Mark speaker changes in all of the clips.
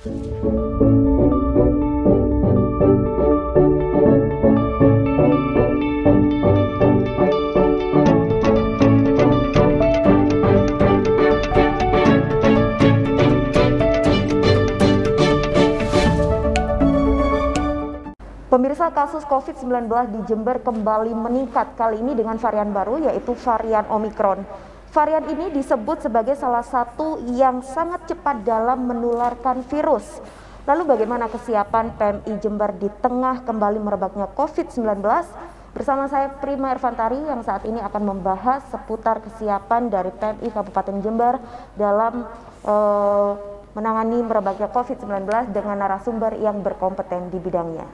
Speaker 1: Pemirsa, kasus COVID-19 di Jember kembali meningkat, kali ini dengan varian baru yaitu varian Omikron. Varian ini disebut sebagai salah satu yang sangat cepat dalam menularkan virus. Lalu bagaimana kesiapan PMI Jember di tengah kembali merebaknya COVID-19? Bersama saya Prima Irfantari yang saat ini akan membahas seputar kesiapan dari PMI Kabupaten Jember dalam menangani merebaknya COVID-19 dengan narasumber yang berkompeten di bidangnya.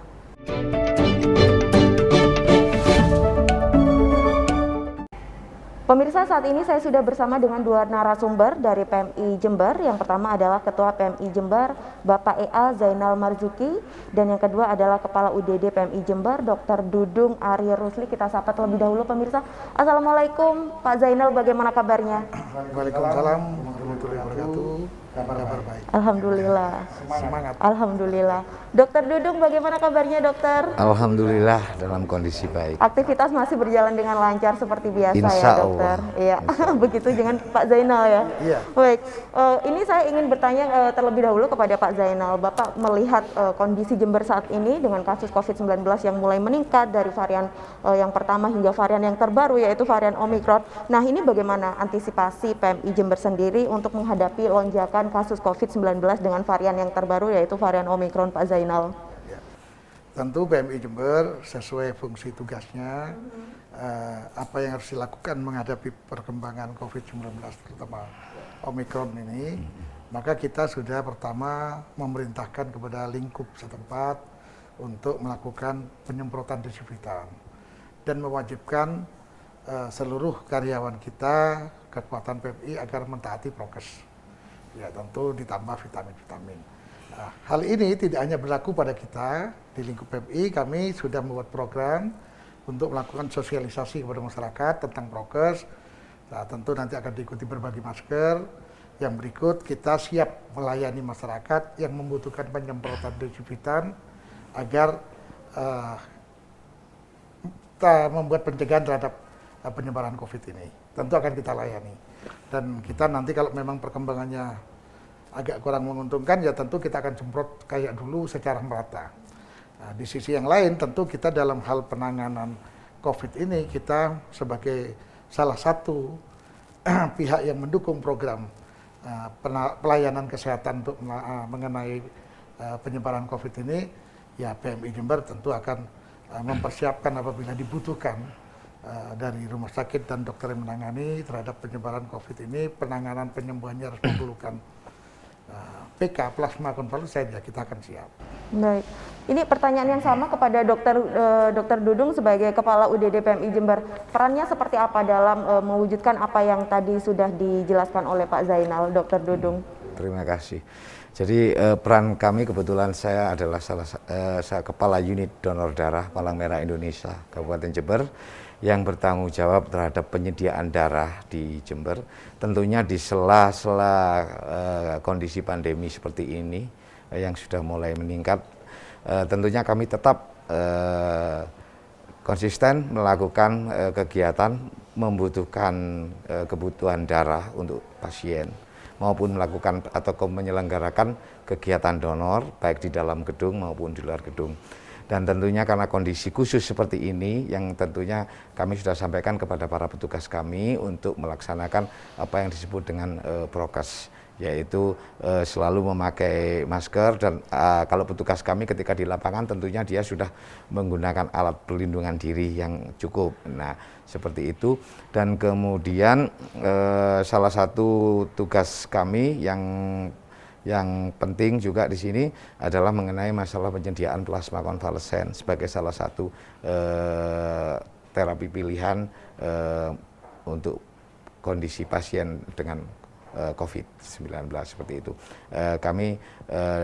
Speaker 1: Pemirsa, saat ini saya sudah bersama dengan dua narasumber dari PMI Jember. Yang pertama adalah Ketua PMI Jember, Bapak EA Zainal Marzuki, dan yang kedua adalah Kepala UDD PMI Jember, Dr. Dudung Ari Rusli. Kita sapa terlebih dahulu pemirsa. Assalamualaikum Pak Zainal, bagaimana kabarnya?
Speaker 2: Waalaikumsalam warahmatullahi wabarakatuh. Kabar baik.
Speaker 1: Alhamdulillah.
Speaker 2: Semangat.
Speaker 1: Alhamdulillah. Dokter Dudung, bagaimana kabarnya dokter?
Speaker 3: Alhamdulillah dalam kondisi baik.
Speaker 1: Aktivitas masih berjalan dengan lancar seperti biasa
Speaker 3: Insya
Speaker 1: ya dokter? Iya, begitu dengan Pak Zainal ya?
Speaker 2: Iya.
Speaker 1: Baik, ini saya ingin bertanya terlebih dahulu kepada Pak Zainal. Bapak melihat kondisi Jember saat ini dengan kasus COVID-19 yang mulai meningkat dari varian yang pertama hingga varian yang terbaru yaitu varian Omikron. Nah, ini bagaimana antisipasi PMI Jember sendiri untuk menghadapi lonjakan kasus COVID-19 dengan varian yang terbaru yaitu varian Omikron, Pak Zainal?
Speaker 2: Ya. Tentu PMI Jember sesuai fungsi tugasnya, apa yang harus dilakukan menghadapi perkembangan COVID-19 terutama Omikron ini, maka kita sudah pertama memerintahkan kepada lingkup setempat untuk melakukan penyemprotan desinfektan dan mewajibkan seluruh karyawan kita, kekuatan PMI agar mentaati prokes. Ya, tentu ditambah vitamin-vitamin. Nah, hal ini tidak hanya berlaku pada kita di lingkup PMI, kami sudah membuat program untuk melakukan sosialisasi kepada masyarakat tentang prokes. Nah, tentu nanti akan diikuti berbagi masker. Yang berikut, kita siap melayani masyarakat yang membutuhkan penyemprotan desinfektan agar kita membuat pencegahan terhadap penyebaran COVID ini. Tentu akan kita layani. Dan kita nanti kalau memang perkembangannya agak kurang menguntungkan, ya tentu kita akan semprot kayak dulu secara merata. Nah, di sisi yang lain tentu kita dalam hal penanganan COVID ini, kita sebagai salah satu pihak yang mendukung program pelayanan kesehatan untuk mengenai penyebaran COVID ini, ya PMI Jember tentu akan mempersiapkan apabila dibutuhkan dari rumah sakit dan dokter yang menangani terhadap penyebaran COVID ini, penanganan penyembuhannya harus memerlukan PK, plasma konvalesen, ya kita akan siap.
Speaker 1: Baik, ini pertanyaan yang sama kepada Dokter Dudung sebagai Kepala UDD PMI Jember. Perannya seperti apa dalam mewujudkan apa yang tadi sudah dijelaskan oleh Pak Zainal, Dokter Dudung?
Speaker 3: Terima kasih. Jadi peran kami kebetulan saya adalah saya Kepala Unit Donor Darah Palang Merah Indonesia Kabupaten Jember yang bertanggung jawab terhadap penyediaan darah di Jember. Tentunya di sela-sela kondisi pandemi seperti ini yang sudah mulai meningkat, tentunya kami tetap konsisten melakukan kegiatan membutuhkan kebutuhan darah untuk pasien maupun melakukan atau menyelenggarakan kegiatan donor baik di dalam gedung maupun di luar gedung. Dan tentunya karena kondisi khusus seperti ini yang tentunya kami sudah sampaikan kepada para petugas kami untuk melaksanakan apa yang disebut dengan prokes, yaitu selalu memakai masker dan kalau petugas kami ketika di lapangan tentunya dia sudah menggunakan alat pelindungan diri yang cukup. Nah, seperti itu. Dan kemudian salah satu tugas kami yang penting juga di sini adalah mengenai masalah penyediaan plasma konvalesen sebagai salah satu terapi pilihan untuk kondisi pasien dengan COVID-19 seperti itu. Kami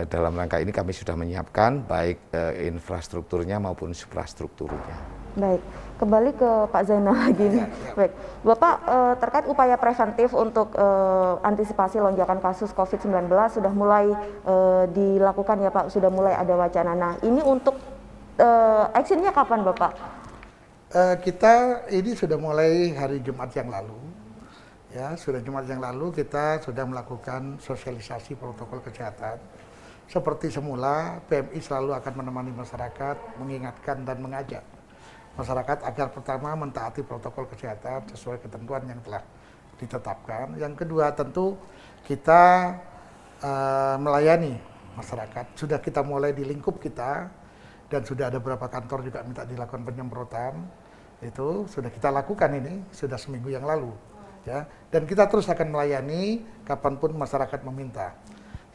Speaker 3: dalam rangka ini kami sudah menyiapkan baik infrastrukturnya maupun suprastrukturnya.
Speaker 1: Baik, kembali ke Pak Zainal lagi nih. Baik, Bapak terkait upaya preventif untuk antisipasi lonjakan kasus COVID-19 sudah mulai dilakukan ya Pak, sudah mulai ada wacana. Nah, ini untuk actionnya kapan Bapak?
Speaker 2: Kita ini sudah mulai hari Jumat yang lalu, ya sudah Jumat yang lalu kita sudah melakukan sosialisasi protokol kesehatan. Seperti semula, PMI selalu akan menemani masyarakat, mengingatkan dan mengajak masyarakat agar pertama mentaati protokol kesehatan sesuai ketentuan yang telah ditetapkan. Yang kedua tentu kita melayani masyarakat. Sudah kita mulai di lingkup kita dan sudah ada beberapa kantor juga minta dilakukan penyemprotan. Itu sudah kita lakukan ini sudah seminggu yang lalu, ya. Dan kita terus akan melayani kapanpun masyarakat meminta.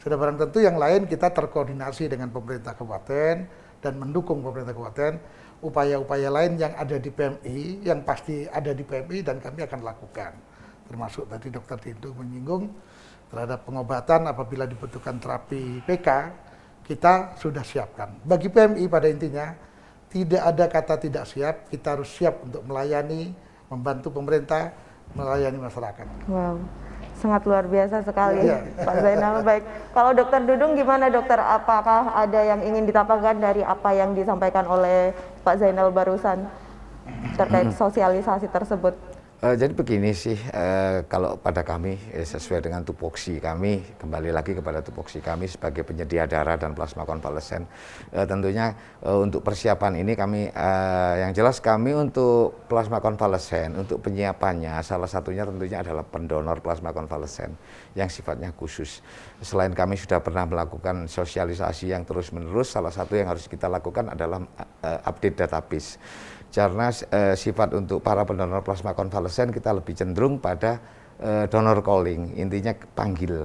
Speaker 2: Sudah barang tentu yang lain kita terkoordinasi dengan pemerintah kabupaten dan mendukung pemerintah kabupaten upaya-upaya lain yang ada di PMI, yang pasti ada di PMI dan kami akan lakukan. Termasuk tadi Dr. Tindu menyinggung terhadap pengobatan apabila dibutuhkan terapi PK, kita sudah siapkan. Bagi PMI pada intinya tidak ada kata tidak siap, kita harus siap untuk melayani, membantu pemerintah, melayani masyarakat.
Speaker 1: Wow, sangat luar biasa sekali Pak Zainal. Baik, kalau Dokter Dudung gimana dokter? Apakah ada yang ingin ditambahkan dari apa yang disampaikan oleh Pak Zainal barusan terkait sosialisasi tersebut?
Speaker 3: Jadi begini sih, kalau pada kami sesuai dengan tupoksi kami, kembali lagi kepada tupoksi kami sebagai penyedia darah dan plasma konvalesen, tentunya untuk persiapan ini kami, yang jelas kami untuk plasma konvalesen, untuk penyiapannya salah satunya tentunya adalah pendonor plasma konvalesen yang sifatnya khusus. Selain kami sudah pernah melakukan sosialisasi yang terus-menerus, salah satu yang harus kita lakukan adalah update database. Karena sifat untuk para pendonor plasma konvalesen kita lebih cenderung pada donor calling, intinya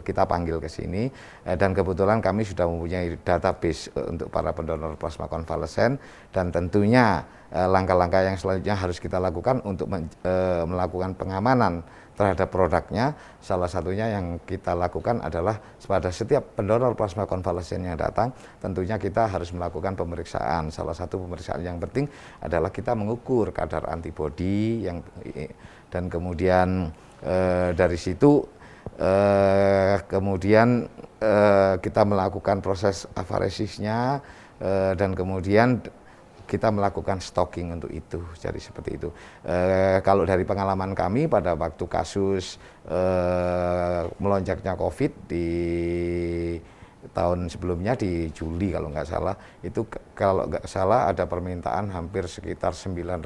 Speaker 3: kita panggil ke sini, dan kebetulan kami sudah mempunyai database untuk para pendonor plasma konvalesen, dan tentunya langkah-langkah yang selanjutnya harus kita lakukan untuk melakukan pengamanan terhadap produknya. Salah satunya yang kita lakukan adalah pada setiap pendonor plasma konvalesen yang datang, tentunya kita harus melakukan pemeriksaan. Salah satu pemeriksaan yang penting adalah kita mengukur kadar antibodi dan kemudian dari situ kemudian kita melakukan proses afaresisnya dan kemudian kita melakukan stocking untuk itu, jadi seperti itu. Kalau dari pengalaman kami pada waktu kasus melonjaknya COVID di tahun sebelumnya di Juli kalau nggak salah, itu kalau nggak salah ada permintaan hampir sekitar 900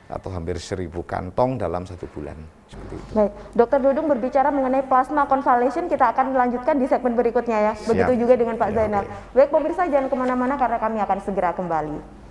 Speaker 3: atau hampir 1000 kantong dalam 1 bulan. Seperti itu.
Speaker 1: Baik, Dokter Dudung berbicara mengenai plasma convalescent, kita akan melanjutkan di segmen berikutnya ya. Begitu juga dengan Pak Zainal. Baik pemirsa, jangan kemana-mana karena kami akan segera kembali.